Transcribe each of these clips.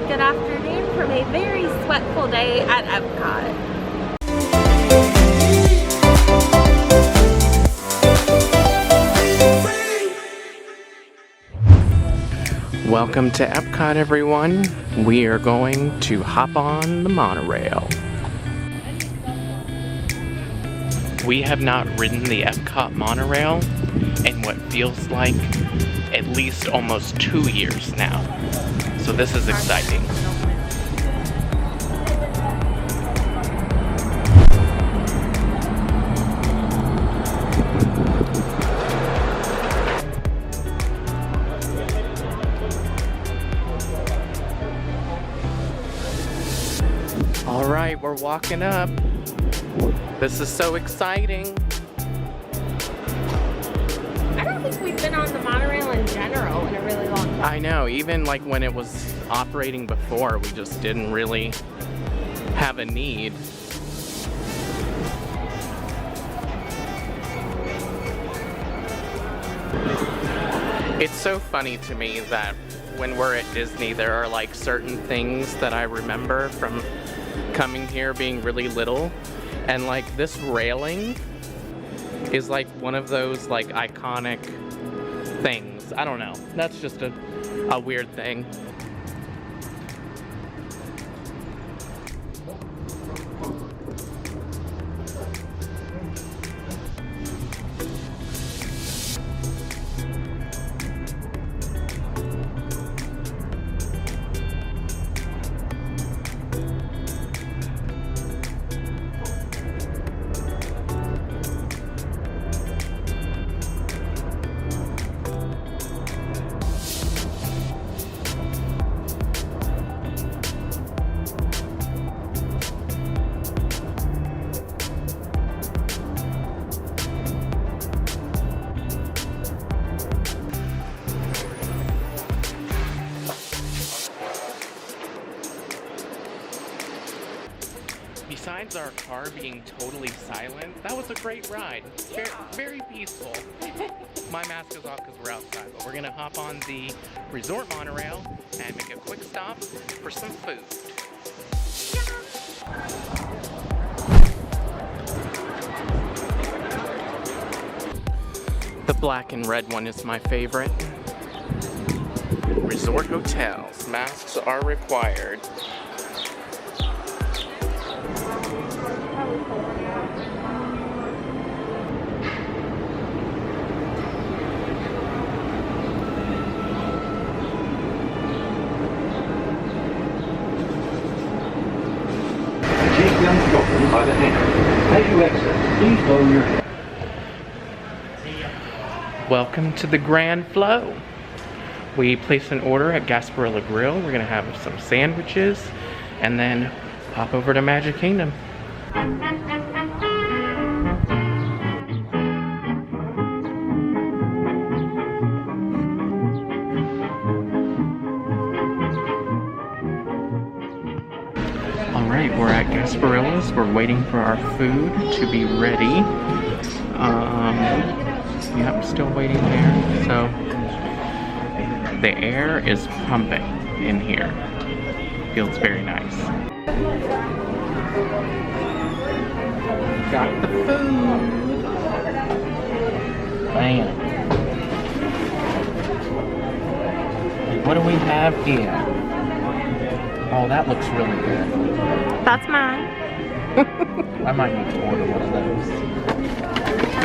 good afternoon from a very sweatful day at Epcot. Welcome to Epcot, everyone. We are going to hop on the monorail. We have not ridden the Epcot Monorail in what feels like at least almost 2 years now. So this is exciting. All right, we're walking up. This is so exciting. I don't think we've been on the monorail in general in a really long time. I know, even like when it was operating before, we just didn't really have a need. It's so funny to me that when we're at Disney, there are like certain things that I remember from coming here being really little. And like this railing is like one of those like iconic things. I don't know. That's just a weird thing. Besides our car being totally silent, that was a great ride. Very, very peaceful. My mask is off because we're outside, but we're gonna hop on the resort monorail and make a quick stop for some food. The black and red one is my favorite. Resort hotels, masks are required. By the hand. As you exit, please lower your head. Welcome to the Grand Flow. We placed an order at Gasparilla Grill. We're gonna have some sandwiches and then hop over to Magic Kingdom. Alright, we're at Gasparilla's. We're waiting for our food to be ready. Yep, still waiting there. So, the air is pumping in here. Feels very nice. Got the food. Bam. What do we have here? Oh, that looks really good. That's mine. I might need to order one of those.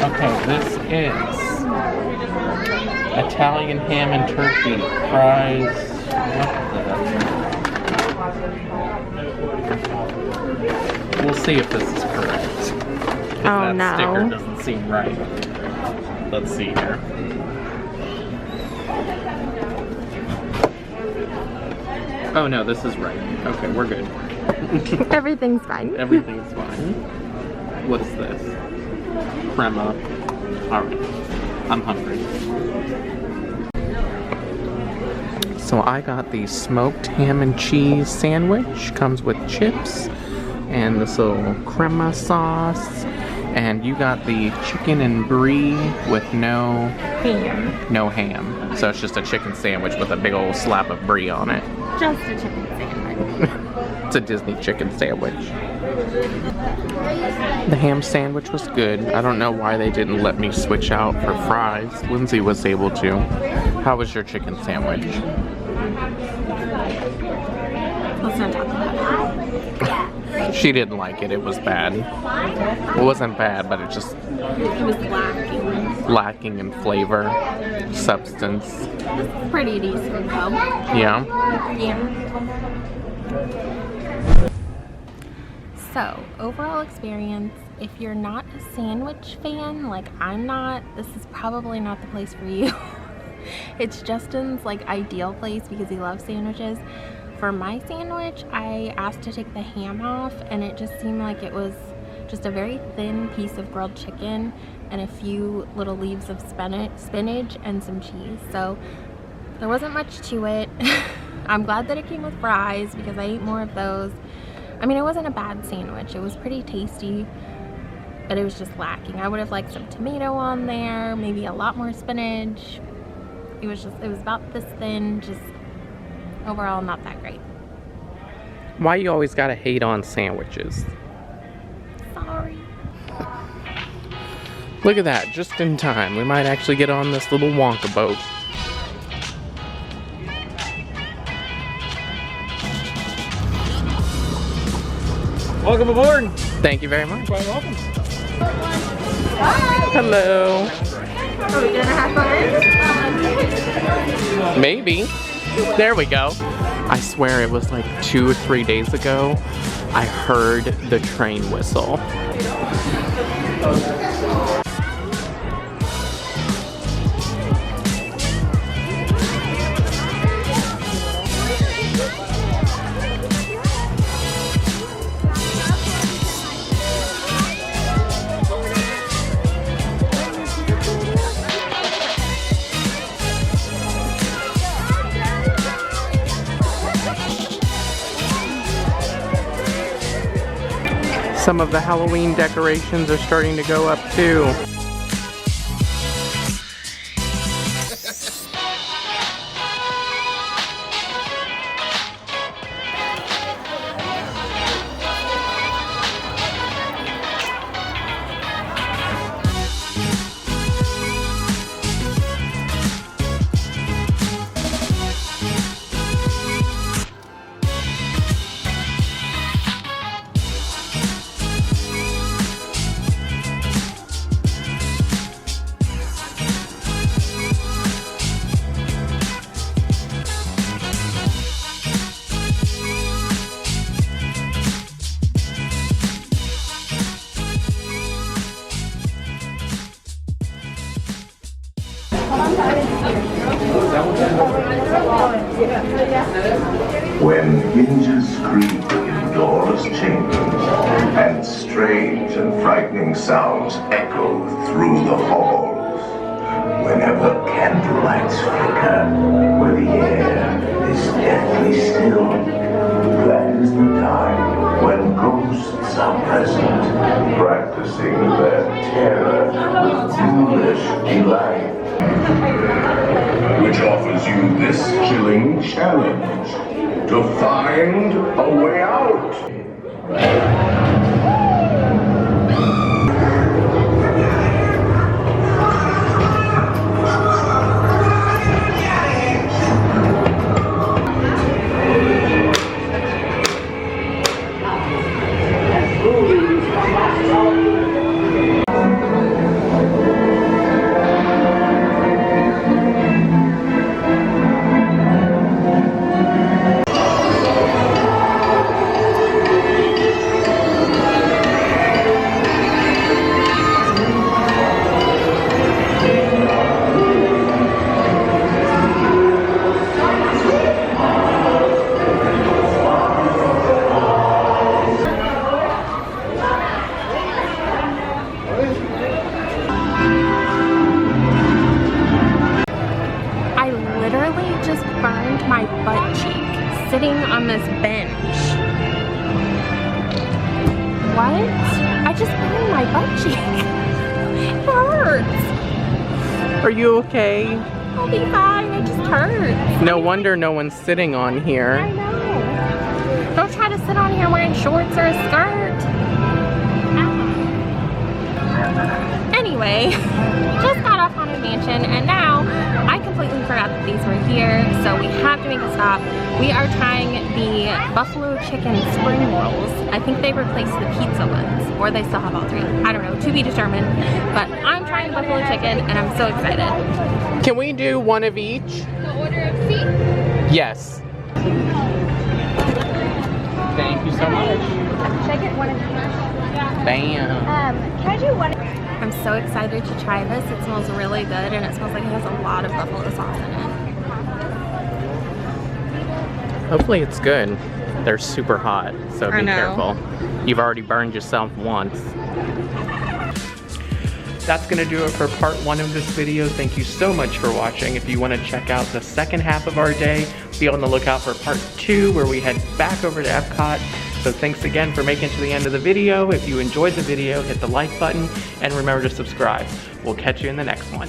Okay, this is Italian ham and turkey fries. We'll see if this is correct. Oh, that sticker doesn't seem right. Let's see here. Oh no, this is right. Okay, we're good. Everything's fine. Everything's fine. What is this? Crema. Alright. I'm hungry. So I got the smoked ham and cheese sandwich. Comes with chips and this little crema sauce. And you got the chicken and brie with no ham. So it's just a chicken sandwich with a big old slab of brie on it. Just a chicken sandwich. It's a Disney chicken sandwich. The ham sandwich was good. I don't know why they didn't let me switch out for fries. Lindsay was able to. How was your chicken sandwich? Let's not talk about it. She didn't like it. It was bad. It wasn't bad, but it just... It was lacking. Lacking in flavor, substance. It's pretty decent though. Yeah? Yeah. So, overall experience, if you're not a sandwich fan, like I'm not, this is probably not the place for you. It's Justin's like ideal place because he loves sandwiches. For my sandwich, I asked to take the ham off and it just seemed like it was just a very thin piece of grilled chicken and a few little leaves of spinach and some cheese. So there wasn't much to it. I'm glad that it came with fries because I ate more of those. I mean, it wasn't a bad sandwich. It was pretty tasty, but it was just lacking. I would have liked some tomato on there, maybe a lot more spinach. It was about this thin, just overall not that great. Why you always gotta hate on sandwiches? Sorry. Look at that, just in time. We might actually get on this little WANDA boat. Welcome aboard. Thank you very much. Quite welcome. Hello. Are we gonna have fun? Maybe. There we go. I swear it was like 2 or 3 days ago. I heard the train whistle. Some of the Halloween decorations are starting to go up too. When hinges creak in doorless chambers, and strange and frightening sounds echo through the halls, whenever candlelights flicker, where the air is deathly still, that is the time when ghosts are present, practicing their terror with foolish delight, which offers you this chilling challenge: to find a way out. My butt cheek sitting on this bench. What? I just burned my butt cheek. It hurts. Are you okay? I'll be fine. It just hurts. No wonder no one's sitting on I here. know. gotta sit on here wearing shorts or a skirt. Anyway, just got off Haunted Mansion and now I completely forgot that these were here, so we have to make a stop. We are trying the buffalo chicken spring rolls. I think they replaced the pizza ones, or they still have all three. I don't know, to be determined. But I'm trying the buffalo chicken and I'm so excited. Can we do one of each? The order of seat? Yes. Thank you so much. Should I get one of these? Bam. Can I do one? I'm so excited to try this. It smells really good and it smells like it has a lot of buffalo sauce in it. Hopefully it's good. They're super hot, so be I know. careful. You've already burned yourself once. That's gonna do it for part 1 of this video. Thank you so much for watching. If you wanna check out the second half of our day, be on the lookout for part 2 where we head back over to Epcot. So thanks again for making it to the end of the video. If you enjoyed the video, hit the like button and remember to subscribe. We'll catch you in the next one.